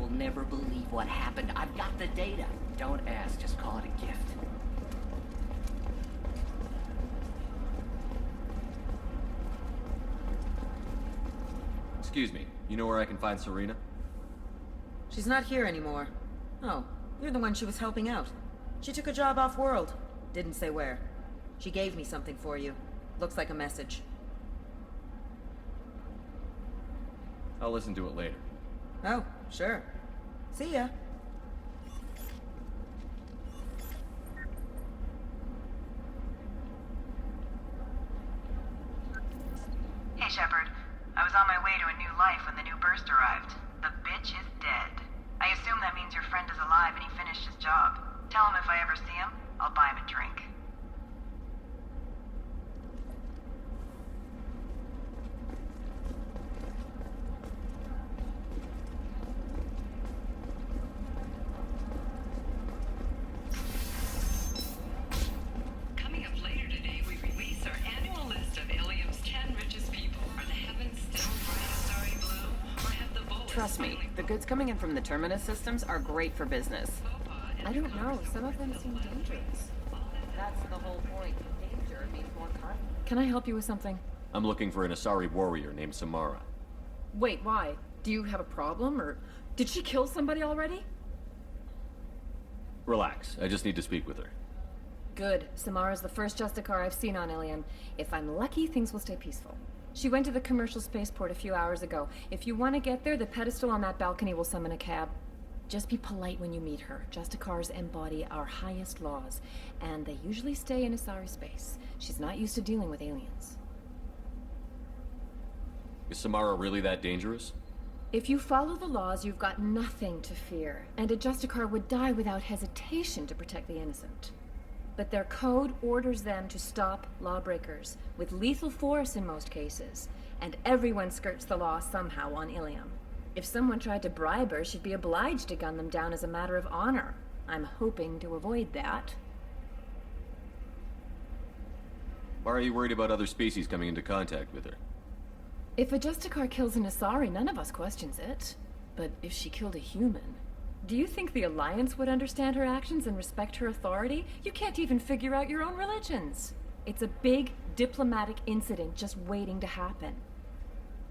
Never believe what happened. I've got the data. Don't ask, just call it a gift. Excuse me, you know where I can find Serena? She's not here anymore. Oh, you're the one she was helping out. She took a job off-world. Didn't say where. She gave me something for you. Looks like a message. I'll listen to it later. Oh, sure. See ya. Hey, Shepard. I was on my way to a new life when the new burst arrived. The bitch is dead. I assume that means your friend is alive and he finished his job. Tell him if I ever see him, I'll buy him a drink. Trust me, the goods coming in from the Terminus systems are great for business. I don't know, some of them seem dangerous. That's the whole point. Danger means more contact. Can I help you with something? I'm looking for an Asari warrior named Samara. Wait, why? Do you have a problem, or did she kill somebody already? Relax, I just need to speak with her. Good. Samara's the first Justicar I've seen on Ilium. If I'm lucky, things will stay peaceful. She went to the commercial spaceport a few hours ago. If you want to get there, the pedestal on that balcony will summon a cab. Just be polite when you meet her. Justicars embody our highest laws, and they usually stay in Asari space. She's not used to dealing with aliens. Is Samara really that dangerous? If you follow the laws, you've got nothing to fear, and a Justicar would die without hesitation to protect the innocent. But their code orders them to stop lawbreakers, with lethal force in most cases, and everyone skirts the law somehow on Ilium. If someone tried to bribe her, she'd be obliged to gun them down as a matter of honor. I'm hoping to avoid that. Why are you worried about other species coming into contact with her? If a Justicar kills an Asari, none of us questions it. But if she killed a human... Do you think the Alliance would understand her actions and respect her authority? You can't even figure out your own religions. It's a big diplomatic incident just waiting to happen.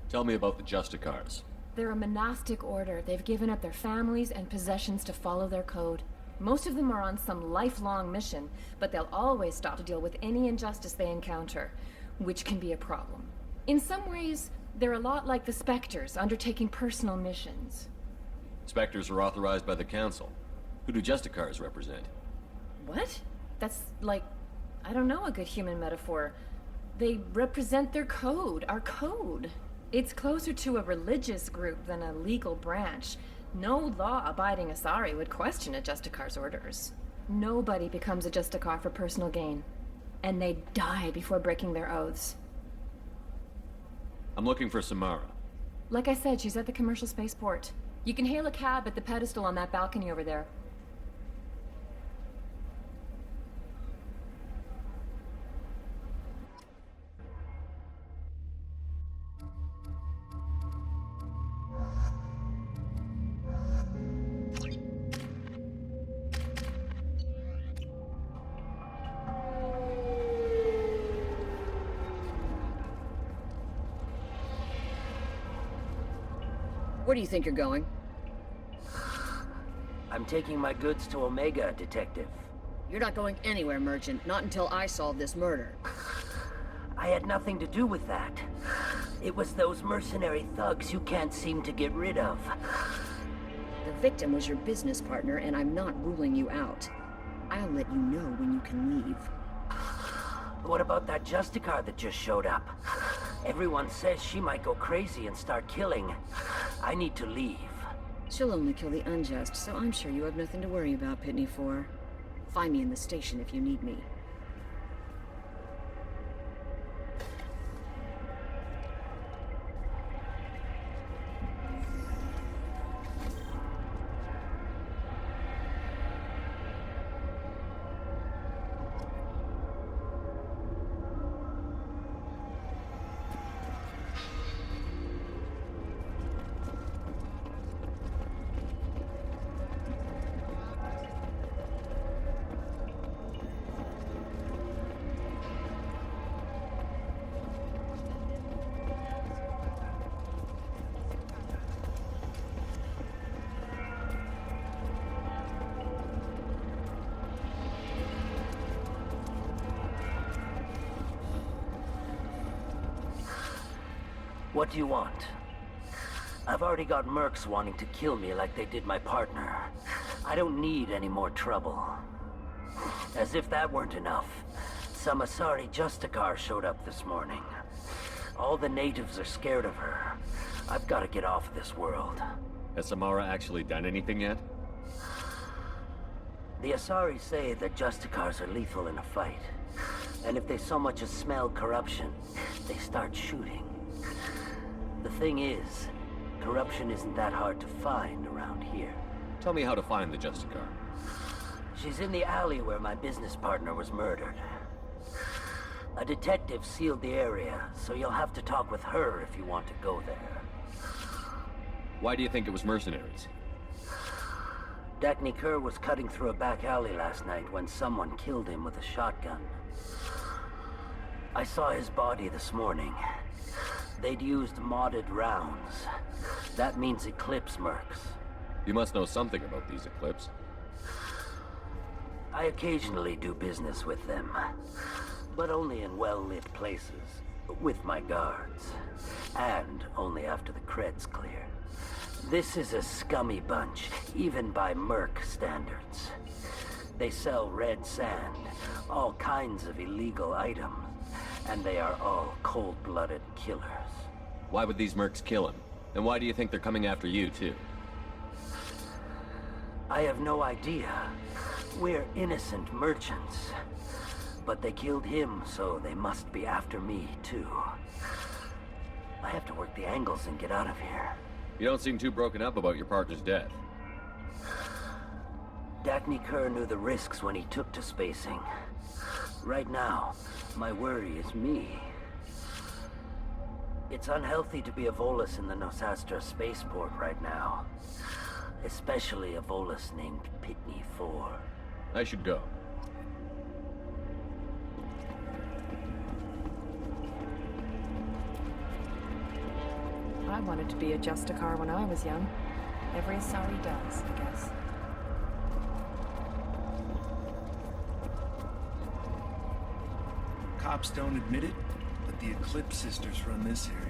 Tell me about the Justicars. They're a monastic order. They've given up their families and possessions to follow their code. Most of them are on some lifelong mission, but they'll always stop to deal with any injustice they encounter, which can be a problem. In some ways, they're a lot like the Spectres, undertaking personal missions. Spectres are authorized by the Council. Who do Justicars represent? What? That's like, I don't know a good human metaphor. They represent their code, our code. It's closer to a religious group than a legal branch. No law-abiding Asari would question a Justicar's orders. Nobody becomes a Justicar for personal gain. And they die before breaking their oaths. I'm looking for Samara. Like I said, she's at the commercial spaceport. You can hail a cab at the pedestal on that balcony over there. Where do you think you're going? I'm taking my goods to Omega, Detective. You're not going anywhere, Merchant. Not until I solve this murder. I had nothing to do with that. It was those mercenary thugs you can't seem to get rid of. The victim was your business partner, and I'm not ruling you out. I'll let you know when you can leave. What about that Justiciera that just showed up? Everyone says she might go crazy and start killing. I need to leave. She'll only kill the unjust, so I'm sure you have nothing to worry about, Pitney 4. Find me in the station if you need me. What do you want? I've already got mercs wanting to kill me like they did my partner. I don't need any more trouble. As if that weren't enough, some Asari Justiciera showed up this morning. All the natives are scared of her. I've got to get off this world. Has Samara actually done anything yet? The Asari say that Justiciars are lethal in a fight. And if they so much as smell corruption, they start shooting. The thing is, corruption isn't that hard to find around here. Tell me how to find the Justiciera. She's in the alley where my business partner was murdered. A detective sealed the area, so you'll have to talk with her if you want to go there. Why do you think it was mercenaries? Dedicare was cutting through a back alley last night when someone killed him with a shotgun. I saw his body this morning. They'd used modded rounds. That means Eclipse mercs. You must know something about these Eclipse. I occasionally do business with them, but only in well-lit places, with my guards, and only after the creds clear. This is a scummy bunch, even by merc standards. They sell red sand, all kinds of illegal items, and they are all cold-blooded killers. Why would these mercs kill him? And why do you think they're coming after you, too? I have no idea. We're innocent merchants. But they killed him, so they must be after me, too. I have to work the angles and get out of here. You don't seem too broken up about your partner's death. Dedicare knew the risks when he took to spacing. Right now, my worry is me. It's unhealthy to be a Volus in the Nosastra spaceport right now. Especially a Volus named Pitney 4. I should go. I wanted to be a Justiciera when I was young. Every Asari does, I guess. Cops don't admit it, but the Eclipse sisters run this area.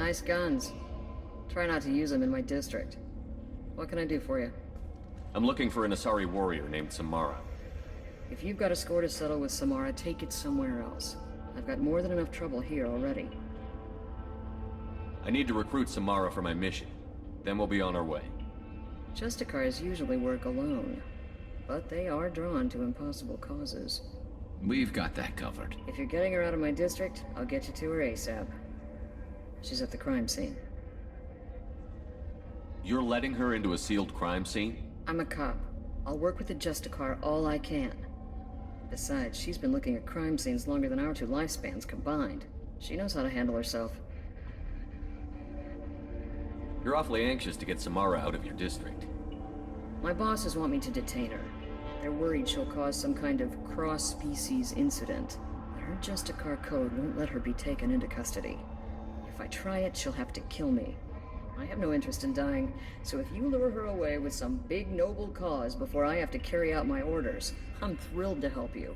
Nice guns. Try not to use them in my district. What can I do for you? I'm looking for an Asari warrior named Samara. If you've got a score to settle with Samara, take it somewhere else. I've got more than enough trouble here already. I need to recruit Samara for my mission. Then we'll be on our way. Justicars usually work alone, but they are drawn to impossible causes. We've got that covered. If you're getting her out of my district, I'll get you to her ASAP. She's at the crime scene. You're letting her into a sealed crime scene? I'm a cop. I'll work with the Justicar all I can. Besides, she's been looking at crime scenes longer than our 2 lifespans combined. She knows how to handle herself. You're awfully anxious to get Samara out of your district. My bosses want me to detain her. They're worried she'll cause some kind of cross-species incident. But her Justicar code won't let her be taken into custody. If I try it, she'll have to kill me. I have no interest in dying, so if you lure her away with some big noble cause before I have to carry out my orders, I'm thrilled to help you.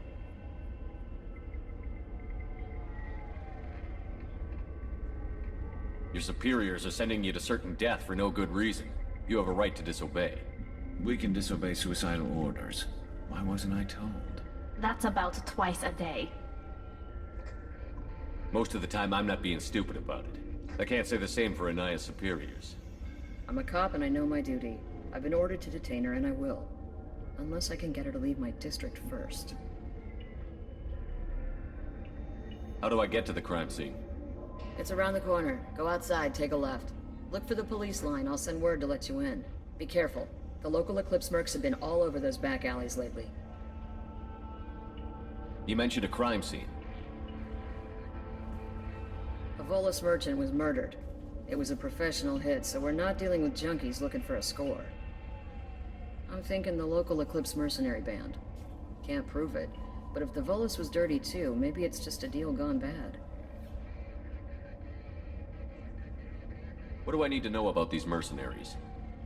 Your superiors are sending you to certain death for no good reason. You have a right to disobey. We can disobey suicidal orders. Why wasn't I told? That's about twice a day. Most of the time, I'm not being stupid about it. I can't say the same for Anaya's superiors. I'm a cop and I know my duty. I've been ordered to detain her and I will. Unless I can get her to leave my district first. How do I get to the crime scene? It's around the corner. Go outside, take a left. Look for the police line. I'll send word to let you in. Be careful. The local Eclipse mercs have been all over those back alleys lately. You mentioned a crime scene. A Volus merchant was murdered. It was a professional hit, so we're not dealing with junkies looking for a score. I'm thinking the local Eclipse mercenary band. Can't prove it, but if the Volus was dirty too, maybe it's just a deal gone bad. What do I need to know about these mercenaries?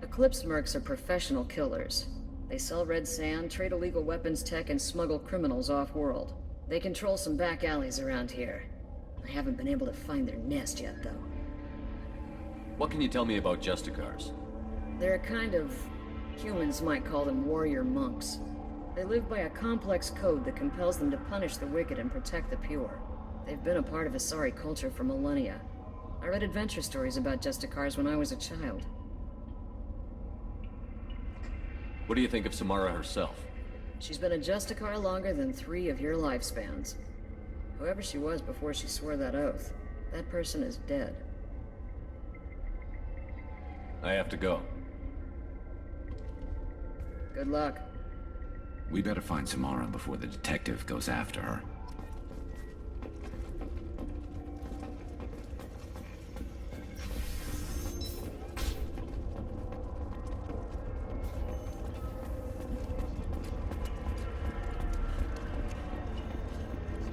Eclipse mercs are professional killers. They sell red sand, trade illegal weapons tech, and smuggle criminals off-world. They control some back alleys around here. I haven't been able to find their nest yet, though. What can you tell me about Justicars? They're a kind of... humans might call them warrior monks. They live by a complex code that compels them to punish the wicked and protect the pure. They've been a part of Asari culture for millennia. I read adventure stories about Justicars when I was a child. What do you think of Samara herself? She's been a Justicar longer than 3 of your lifespans. Whoever she was before she swore that oath, that person is dead. I have to go. Good luck. We better find Samara before the detective goes after her.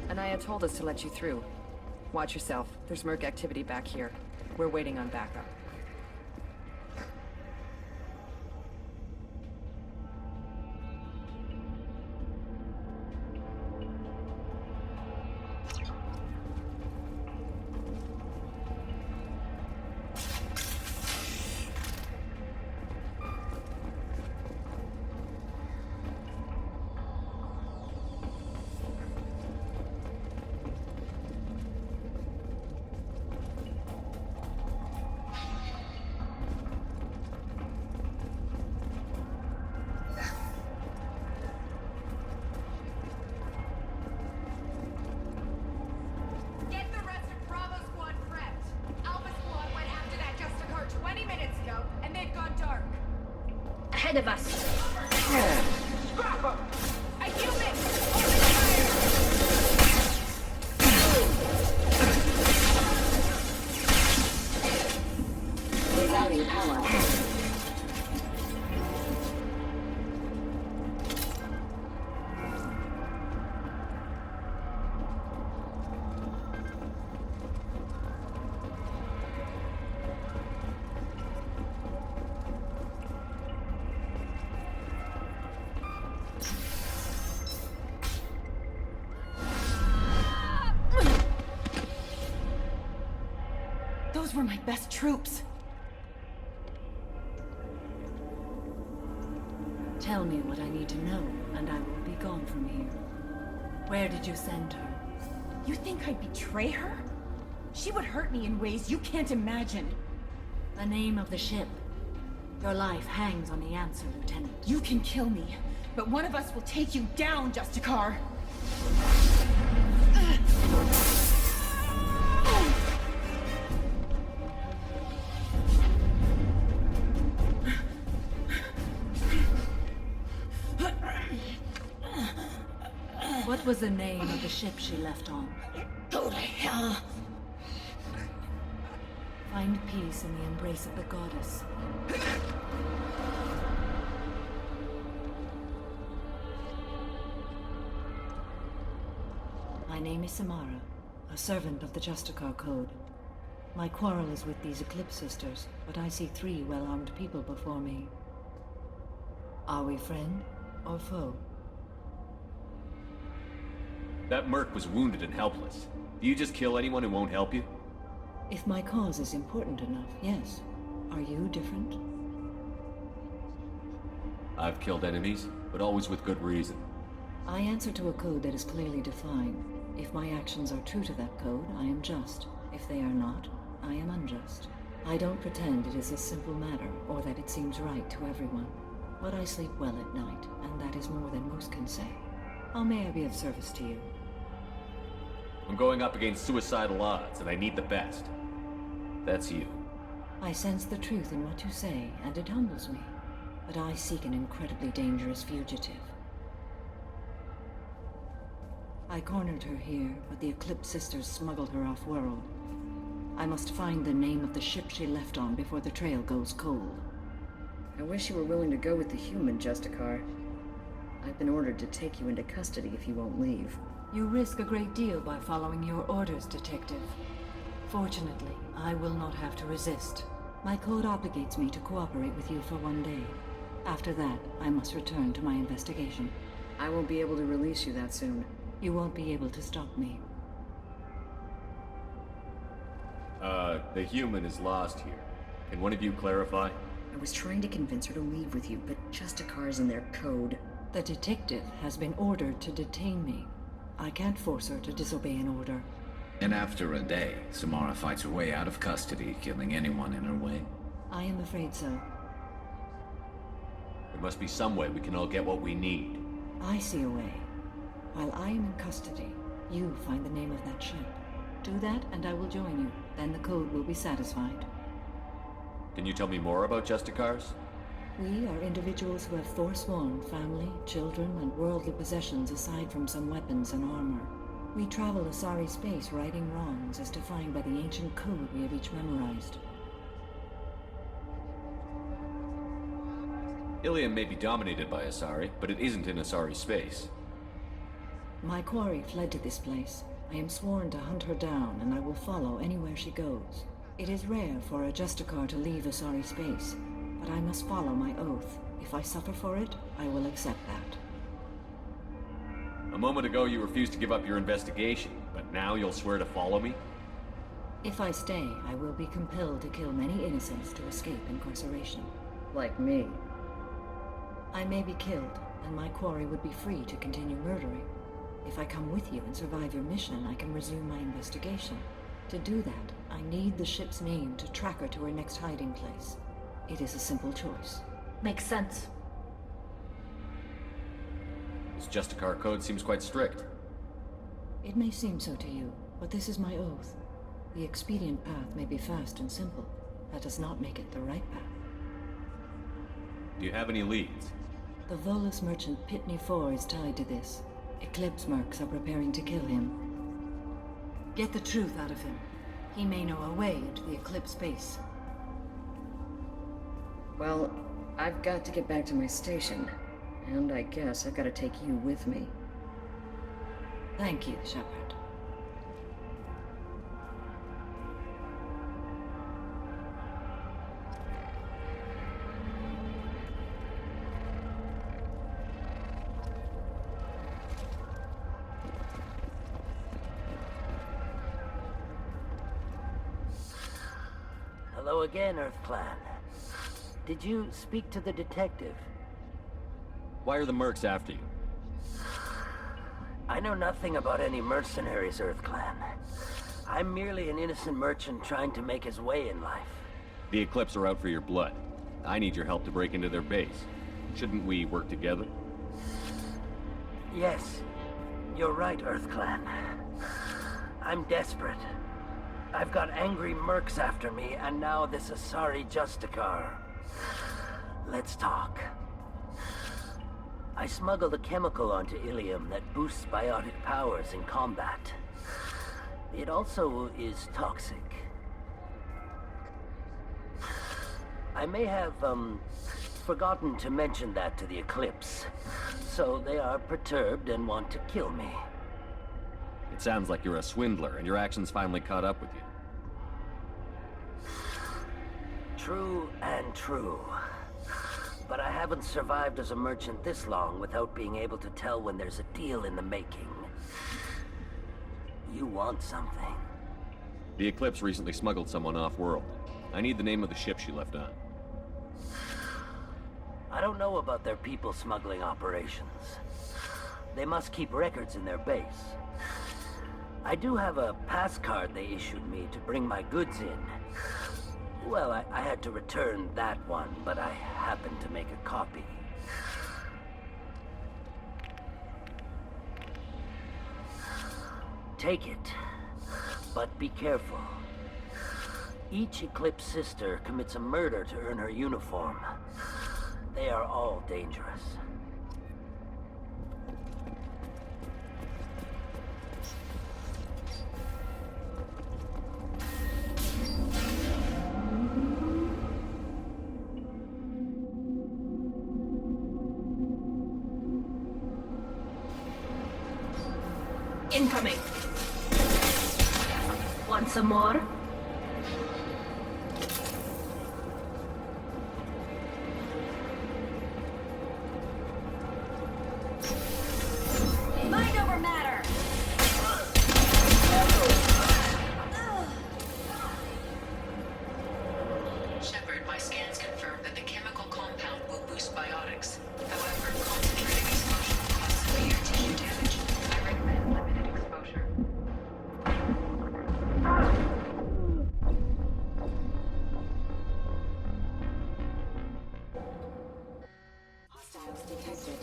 Anaya told us to let you through. Watch yourself. There's merc activity back here. We're waiting on backup. Ahead of us. A human! Value power. Those were my best troops. Tell me what I need to know, and I will be gone from here. Where did you send her? You think I'd betray her? She would hurt me in ways you can't imagine. The name of the ship. Your life hangs on the answer, Lieutenant. You can kill me, but one of us will take you down, Justiciar. What was the name of the ship she left on? Go to hell. Find peace in the embrace of the goddess. My name is Samara, a servant of the Justiciar Code. My quarrel is with these Eclipse Sisters, but I see 3 well-armed people before me. Are we friend or foe? That merc was wounded and helpless. Do you just kill anyone who won't help you? If my cause is important enough, yes. Are you different? I've killed enemies, but always with good reason. I answer to a code that is clearly defined. If my actions are true to that code, I am just. If they are not, I am unjust. I don't pretend it is a simple matter, or that it seems right to everyone. But I sleep well at night, and that is more than most can say. How may I be of service to you? I'm going up against suicidal odds, and I need the best. That's you. I sense the truth in what you say, and it humbles me. But I seek an incredibly dangerous fugitive. I cornered her here, but the Eclipse Sisters smuggled her off-world. I must find the name of the ship she left on before the trail goes cold. I wish you were willing to go with the human, Justiciar. I've been ordered to take you into custody if you won't leave. You risk a great deal by following your orders, Detective. Fortunately, I will not have to resist. My code obligates me to cooperate with you for 1 day. After that, I must return to my investigation. I won't be able to release you that soon. You won't be able to stop me. The human is lost here. Can one of you clarify? I was trying to convince her to leave with you, but Justicar's in their code. The detective has been ordered to detain me. I can't force her to disobey an order. And after a day, Samara fights her way out of custody, killing anyone in her way. I am afraid so. There must be some way we can all get what we need. I see a way. While I am in custody, you find the name of that ship. Do that, and I will join you. Then the code will be satisfied. Can you tell me more about Justicars? We are individuals who have forsworn family, children, and worldly possessions aside from some weapons and armor. We travel Asari space righting wrongs as defined by the ancient code we have each memorized. Ilium may be dominated by Asari, but it isn't in Asari space. My quarry fled to this place. I am sworn to hunt her down, and I will follow anywhere she goes. It is rare for a Justicar to leave Asari space, but I must follow my oath. If I suffer for it, I will accept that. A moment ago you refused to give up your investigation, but now you'll swear to follow me? If I stay, I will be compelled to kill many innocents to escape incarceration. Like me. I may be killed, and my quarry would be free to continue murdering. If I come with you and survive your mission, I can resume my investigation. To do that, I need the ship's name to track her to her next hiding place. It is a simple choice. Makes sense. This Justicar code seems quite strict. It may seem so to you, but this is my oath. The expedient path may be fast and simple. That does not make it the right path. Do you have any leads? The Volus merchant Pitney IV is tied to this. Eclipse mercs are preparing to kill him. Get the truth out of him. He may know a way into the Eclipse space. Well, I've got to get back to my station. And I guess I've got to take you with me. Thank you, Shepard. Hello again, Earth Clan. Did you speak to the detective? Why are the mercs after you? I know nothing about any mercenaries, Earth Clan. I'm merely an innocent merchant trying to make his way in life. The Eclipse are out for your blood. I need your help to break into their base. Shouldn't we work together? Yes, you're right, Earth Clan. I'm desperate. I've got angry mercs after me, and now this Asari Justicar. Let's talk. I smuggled a chemical onto Ilium that boosts biotic powers in combat. It also is toxic. I may have, forgotten to mention that to the Eclipse. So they are perturbed and want to kill me. It sounds like you're a swindler, and your actions finally caught up with you. True and true. But I haven't survived as a merchant this long without being able to tell when there's a deal in the making. You want something. The Eclipse recently smuggled someone off-world. I need the name of the ship she left on. I don't know about their people smuggling operations. They must keep records in their base. I do have a pass card they issued me to bring my goods in. Well, I had to return that one, but I happened to make a copy. Take it, but be careful. Each Eclipse sister commits a murder to earn her uniform. They are all dangerous. Incoming. Want some more? Mind over matter. Shepard, my scans confirm that the chemical compound will boost biotics. However, concentrated exposure will cause severe tissue damage. I recommend limited exposure. Hostiles detected.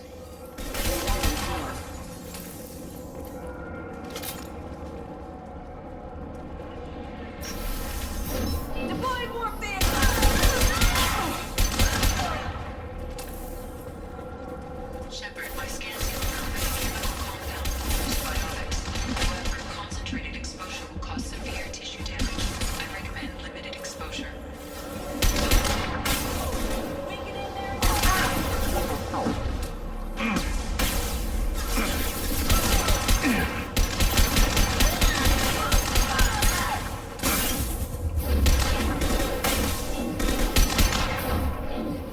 Deploy warfare. Shepard, my scans confirm that the chemical compound will boost biotics. However, concentrated exposure will cause severe tissue damage. I recommend limited exposure.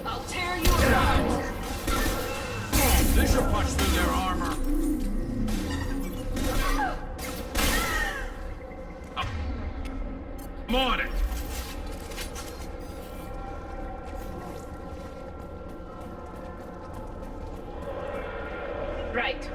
I'll tear you apart. They should punch through their armor. I'm on it. Right.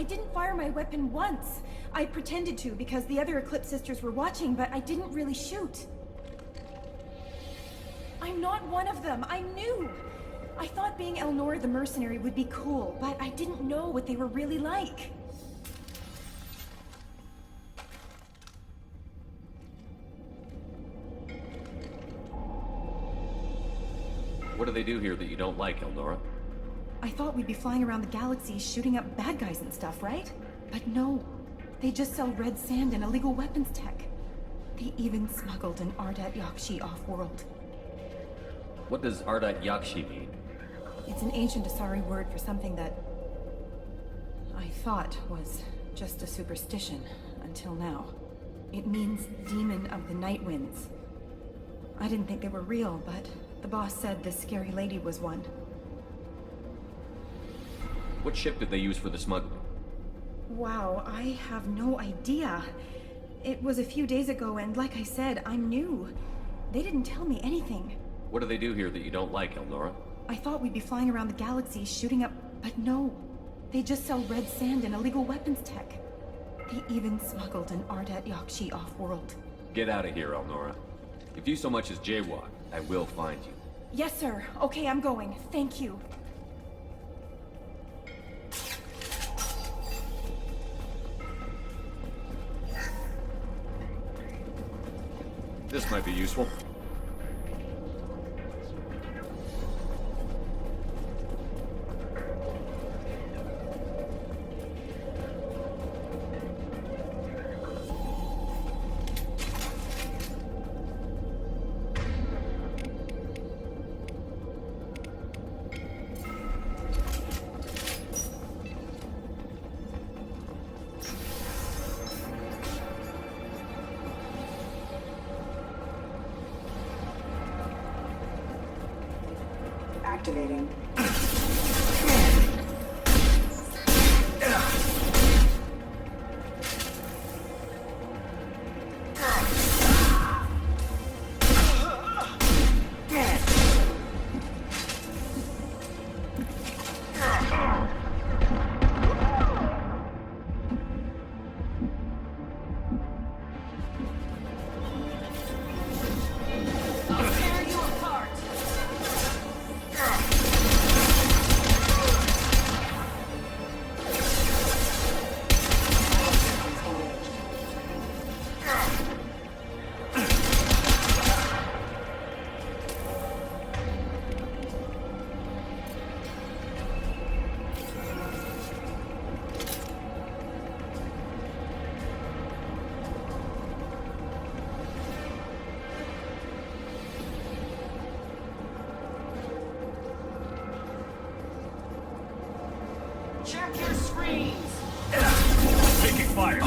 I didn't fire my weapon once. I pretended to because the other Eclipse sisters were watching, but I didn't really shoot. I'm not one of them. I'm new. I thought being Elnora the mercenary would be cool, but I didn't know what they were really like. What do they do here that you don't like, Elnora? I thought we'd be flying around the galaxy shooting up bad guys and stuff, right? But no. They just sell red sand and illegal weapons tech. They even smuggled an Ardat Yakshi off-world. What does Ardat Yakshi mean? It's an ancient Asari word for something that I thought was just a superstition until now. It means demon of the night winds. I didn't think they were real, but the boss said this scary lady was one. What ship did they use for the smuggling? Wow, I have no idea. It was a few days ago, and like I said, I'm new. They didn't tell me anything. What do they do here that you don't like, Elnora? I thought we'd be flying around the galaxy shooting up, but no. They just sell red sand and illegal weapons tech. They even smuggled an Ardat Yakshi off-world. Get out of here, Elnora. If you so much as jaywalk, I will find you. Yes, sir. Okay, I'm going. Thank you. This might be useful. Activating. Check your screens! Taking fire!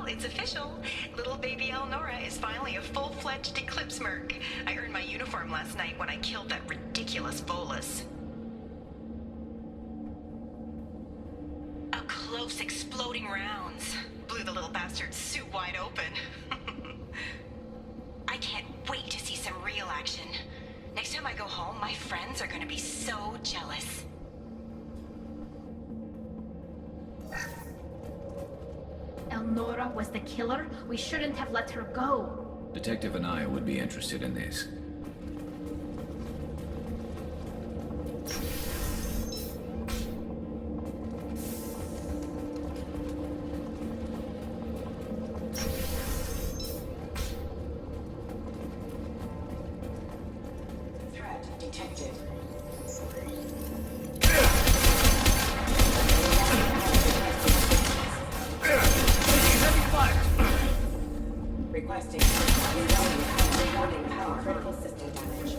It's official. Little baby Elnora is finally a full-fledged Eclipse merc. I earned my uniform last night when I killed that ridiculous bolus. Up close, exploding rounds. Blew the little bastard's suit wide open. I can't wait to see some real action. Next time I go home, my friends are gonna be so jealous. Elnora was the killer? We shouldn't have let her go. Detective and I would be interested in this. Threat detected. Requesting reloading power critical system damage.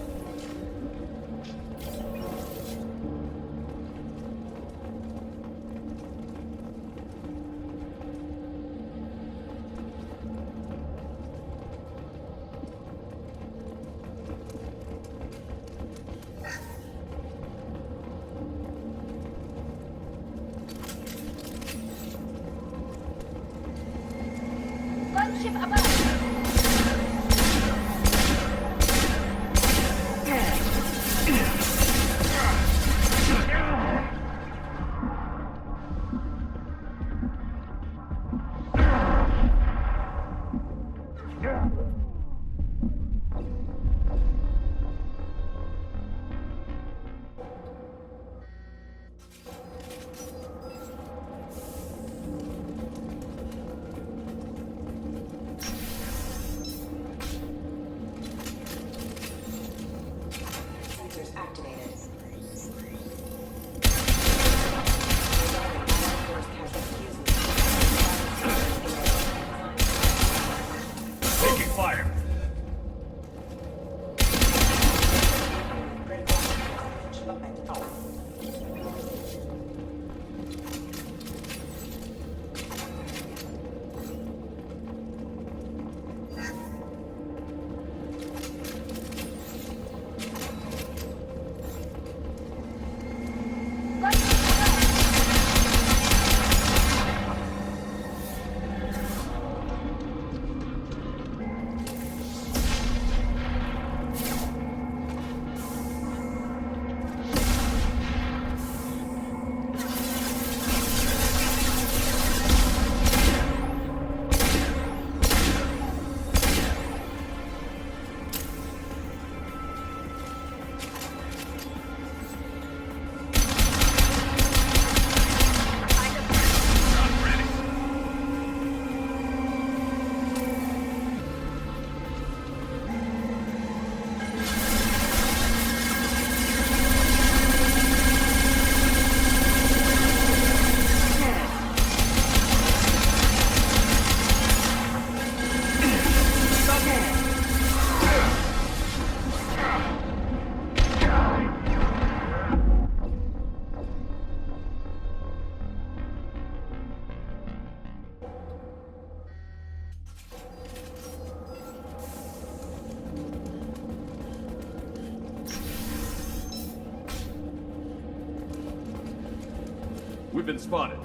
Gunship above! We've been spotted.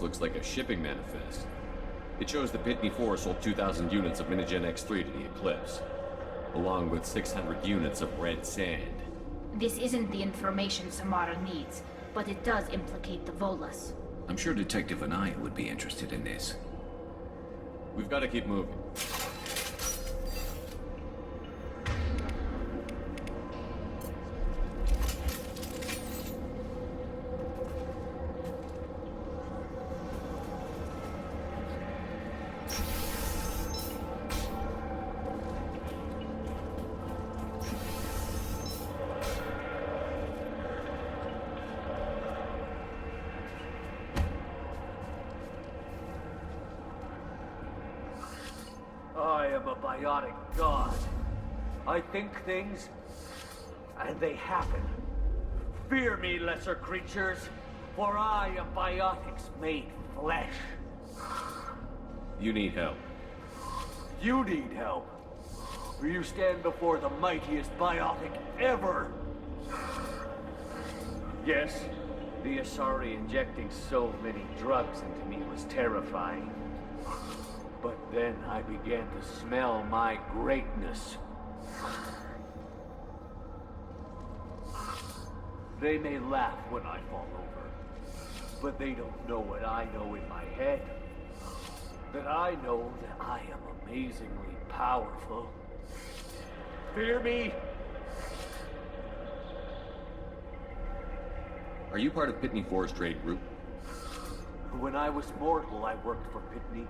looks like a shipping manifest. It shows the Pitney 4 sold 2,000 units of Minigen X3 to the Eclipse, along with 600 units of red sand. This isn't the information Samara needs, but it does implicate the Volas. I'm sure Detective and I would be interested in this. We've got to keep moving. I am a biotic god. I think things, and they happen. Fear me, lesser creatures, for I am biotics made flesh. You need help. You need help. For you stand before the mightiest biotic ever. Yes, the Asari injecting so many drugs into me was terrifying. But then I began to smell my greatness. They may laugh when I fall over, but they don't know what I know in my head. That I know that I am amazingly powerful. Fear me? Are you part of Pitney 4's trade group? When I was mortal, I worked for Pitney.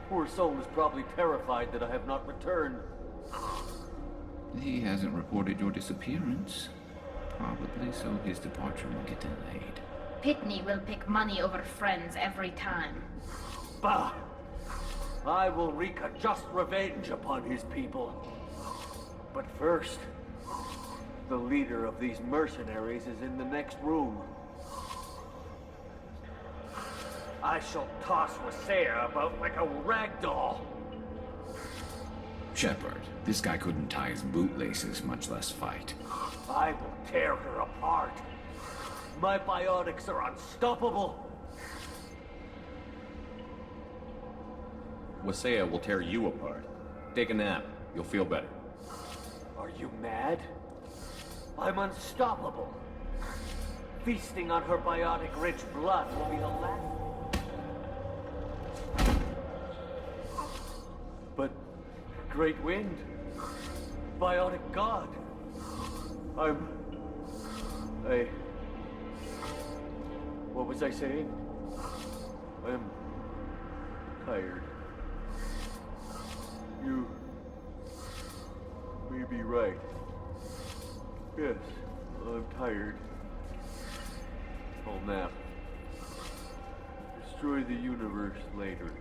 Poor soul is probably terrified that I have not returned. He hasn't reported your disappearance. Probably so his departure will get delayed. Pitney will pick money over friends every time. Bah! I will wreak a just revenge upon his people. But first, the leader of these mercenaries is in the next room. I shall toss Wasea about like a rag doll. Shepard, this guy couldn't tie his bootlaces, much less fight. I will tear her apart. My biotics are unstoppable. Wasea will tear you apart. Take a nap. You'll feel better. Are you mad? I'm unstoppable. Feasting on her biotic-rich blood will be the last. But Great Wind, biotic god. What was I saying? I'm tired. You may be right. Yes, I'm tired. I'll nap. Destroy the universe later.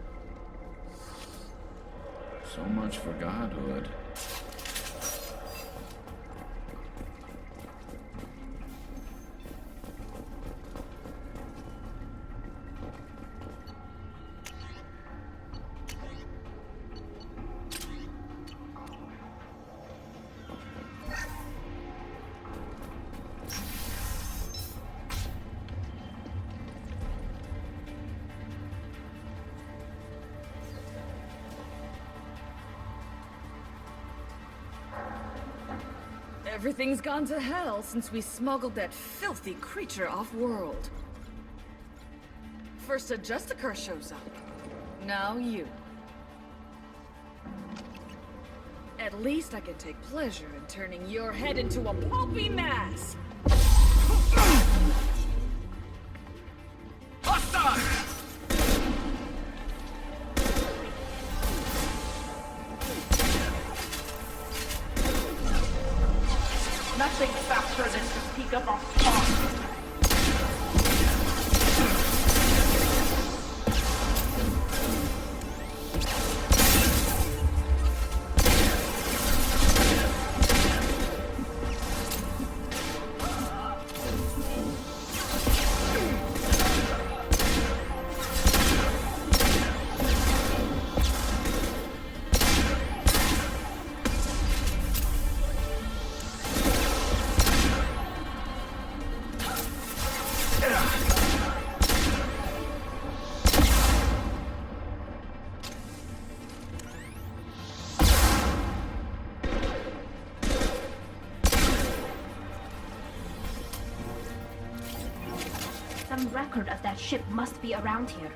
So much for godhood. Everything's gone to hell since we smuggled that filthy creature off-world. First a Justiciera shows up. Now you. At least I can take pleasure in turning your head into a pulpy mass! Hostile! Nothing faster than to peek up on top. Some record of that ship must be around here.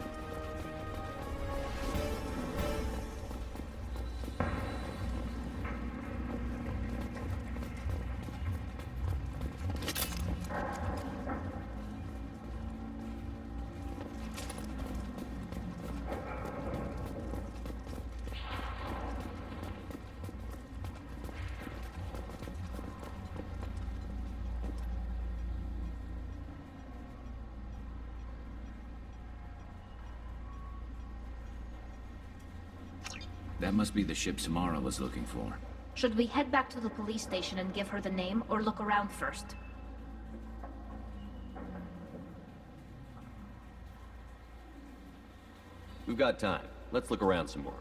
That must be the ship Samara was looking for. Should we head back to the police station and give her the name, or look around first? We've got time. Let's look around some more.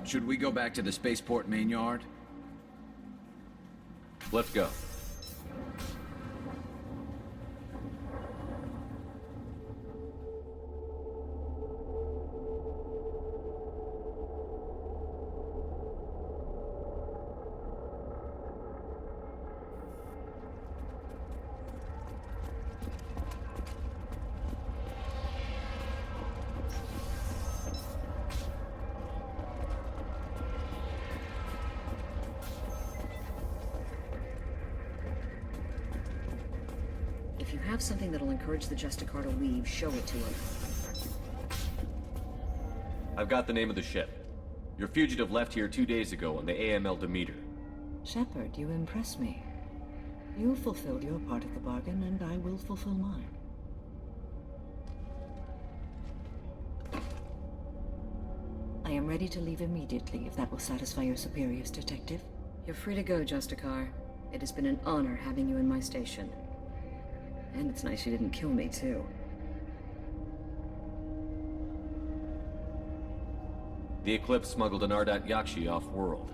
Should we go back to the spaceport main yard? Let's go. If you have something that'll encourage the Justiciera to leave, show it to him. I've got the name of the ship. Your fugitive left here 2 days ago on the AML Demeter. Shepard, you impress me. You fulfilled your part of the bargain, and I will fulfill mine. I am ready to leave immediately, if that will satisfy your superiors, Detective. You're free to go, Justiciera. It has been an honor having you in my station. And it's nice you didn't kill me, too. The Eclipse smuggled an Ardent Yakshi off-world.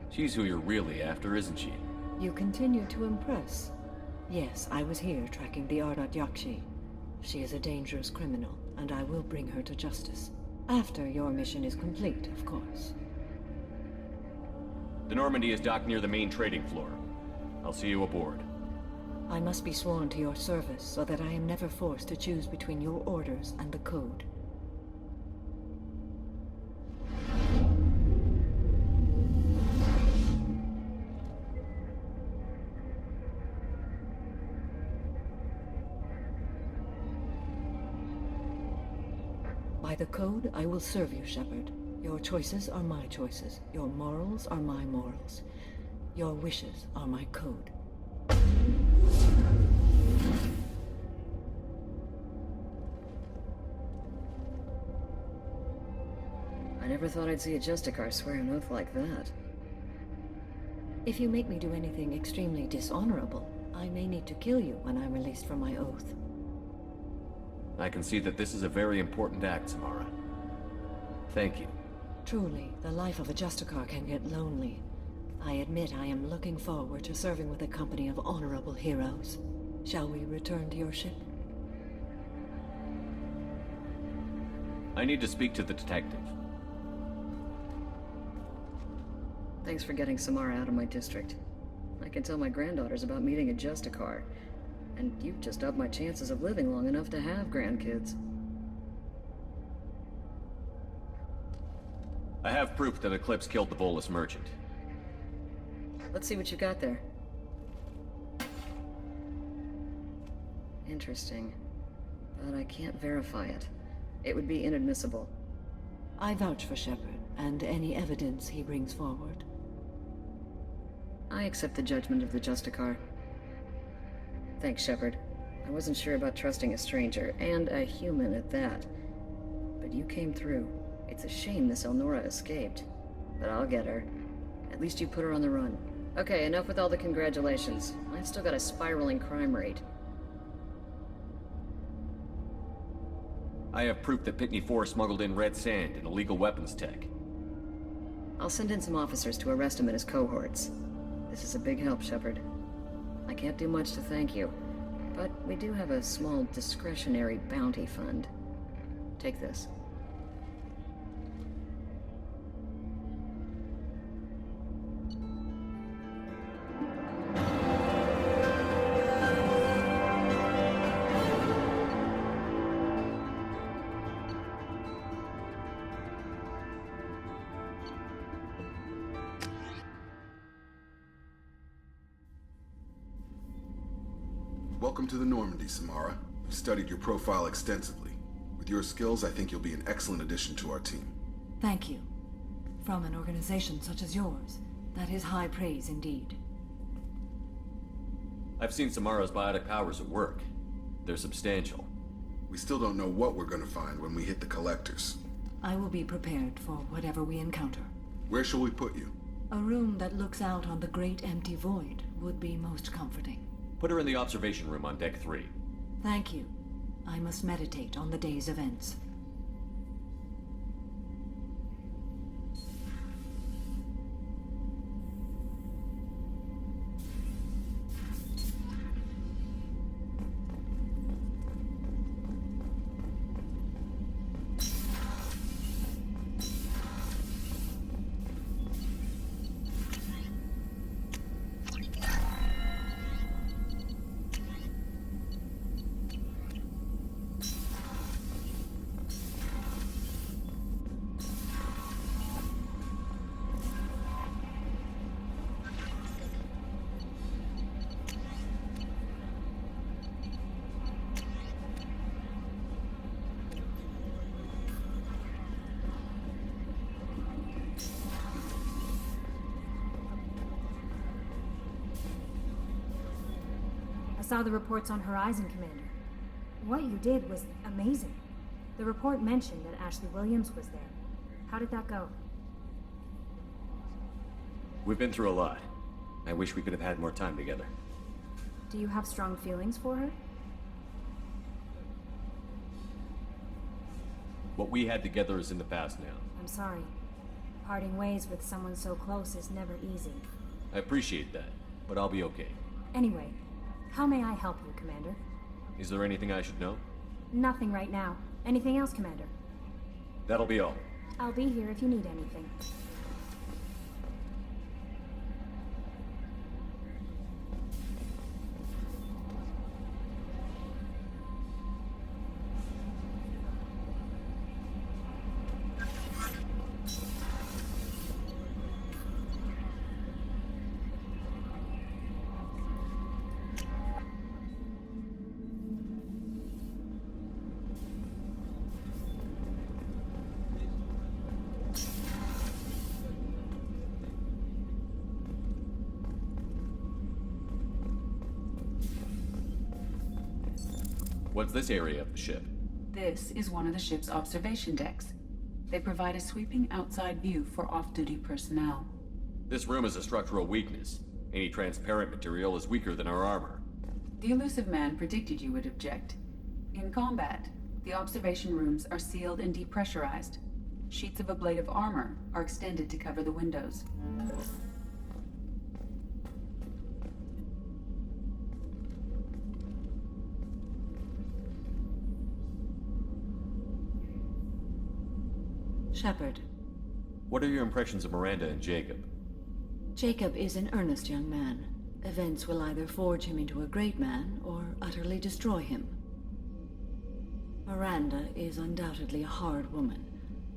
She's who you're really after, isn't she? You continue to impress. Yes, I was here tracking the Ardent Yakshi. She is a dangerous criminal, and I will bring her to justice. After your mission is complete, of course. The Normandy is docked near the main trading floor. I'll see you aboard. I must be sworn to your service so that I am never forced to choose between your orders and the code. By the code, I will serve you, Shepard. Your choices are my choices. Your morals are my morals. Your wishes are my code. I never thought I'd see a Justiciera swear an oath like that. If you make me do anything extremely dishonorable, I may need to kill you when I'm released from my oath. I can see that this is a very important act, Samara. Thank you. Truly, the life of a Justiciera can get lonely. I admit I am looking forward to serving with a company of honorable heroes. Shall we return to your ship? I need to speak to the detective. Thanks for getting Samara out of my district. I can tell my granddaughters about meeting a Justiciera. And you've just upped my chances of living long enough to have grandkids. I have proof that Eclipse killed the Volus merchant. Let's see what you got there. Interesting. But I can't verify it. It would be inadmissible. I vouch for Shepard, and any evidence he brings forward. I accept the judgment of the Justiciera. Thanks, Shepard. I wasn't sure about trusting a stranger, and a human at that. But you came through. It's a shame this Elnora escaped. But I'll get her. At least you put her on the run. Okay, enough with all the congratulations. I've still got a spiraling crime rate. I have proof that Pitney 4 smuggled in red sand and illegal weapons tech. I'll send in some officers to arrest him and his cohorts. This is a big help, Shepard. I can't do much to thank you, but we do have a small discretionary bounty fund. Take this. Welcome to the Normandy, Samara. We've studied your profile extensively. With your skills, I think you'll be an excellent addition to our team. Thank you. From an organization such as yours, that is high praise indeed. I've seen Samara's biotic powers at work. They're substantial. We still don't know what we're gonna find when we hit the collectors. I will be prepared for whatever we encounter. Where shall we put you? A room that looks out on the great empty void would be most comforting. Put her in the observation room on deck 3. Thank you. I must meditate on the day's events. I saw the reports on Horizon, Commander. What you did was amazing. The report mentioned that Ashley Williams was there. How did that go? We've been through a lot. I wish we could have had more time together. Do you have strong feelings for her? What we had together is in the past now. I'm sorry. Parting ways with someone so close is never easy. I appreciate that, but I'll be okay. Anyway, how may I help you, Commander? Is there anything I should know? Nothing right now. Anything else, Commander? That'll be all. I'll be here if you need anything. What's this area of the ship? This is one of the ship's observation decks. They provide a sweeping outside view for off-duty personnel. This room is a structural weakness. Any transparent material is weaker than our armor. The elusive man predicted you would object. In combat, the observation rooms are sealed and depressurized. Sheets of ablative armor are extended to cover the windows. Shepard. What are your impressions of Miranda and Jacob? Jacob is an earnest young man. Events will either forge him into a great man or utterly destroy him. Miranda is undoubtedly a hard woman.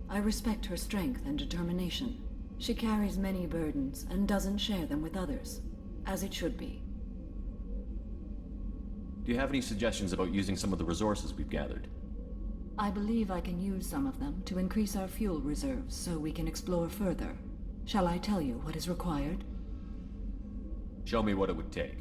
I respect her strength and determination. She carries many burdens and doesn't share them with others, as it should be. Do you have any suggestions about using some of the resources we've gathered? I believe I can use some of them to increase our fuel reserves so we can explore further. Shall I tell you what is required? Show me what it would take.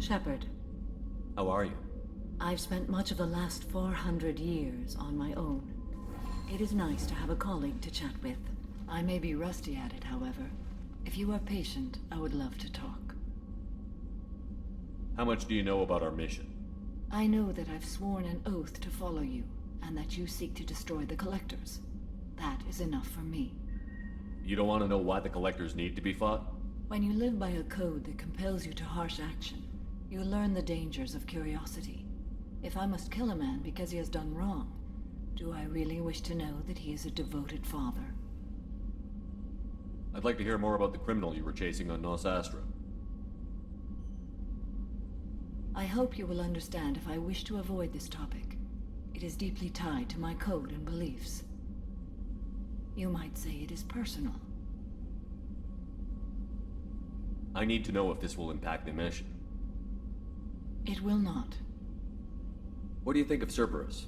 Shepard. How are you? I've spent much of the last 400 years on my own. It is nice to have a colleague to chat with. I may be rusty at it, however. If you are patient, I would love to talk. How much do you know about our mission? I know that I've sworn an oath to follow you, and that you seek to destroy the Collectors. That is enough for me. You don't want to know why the Collectors need to be fought? When you live by a code that compels you to harsh action, you learn the dangers of curiosity. If I must kill a man because he has done wrong, do I really wish to know that he is a devoted father? I'd like to hear more about the criminal you were chasing on Nos Astra. I hope you will understand if I wish to avoid this topic. It is deeply tied to my code and beliefs. You might say it is personal. I need to know if this will impact the mission. It will not. What do you think of Cerberus?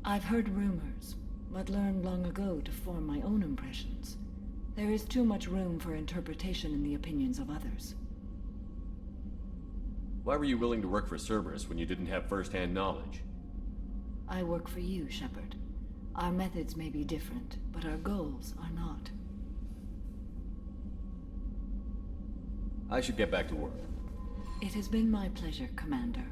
I've heard rumors, but learned long ago to form my own impressions. There is too much room for interpretation in the opinions of others. Why were you willing to work for Cerberus when you didn't have first-hand knowledge? I work for you, Shepard. Our methods may be different, but our goals are not. I should get back to work. It has been my pleasure, Commander.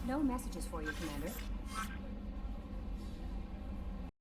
No messages for you, Commander.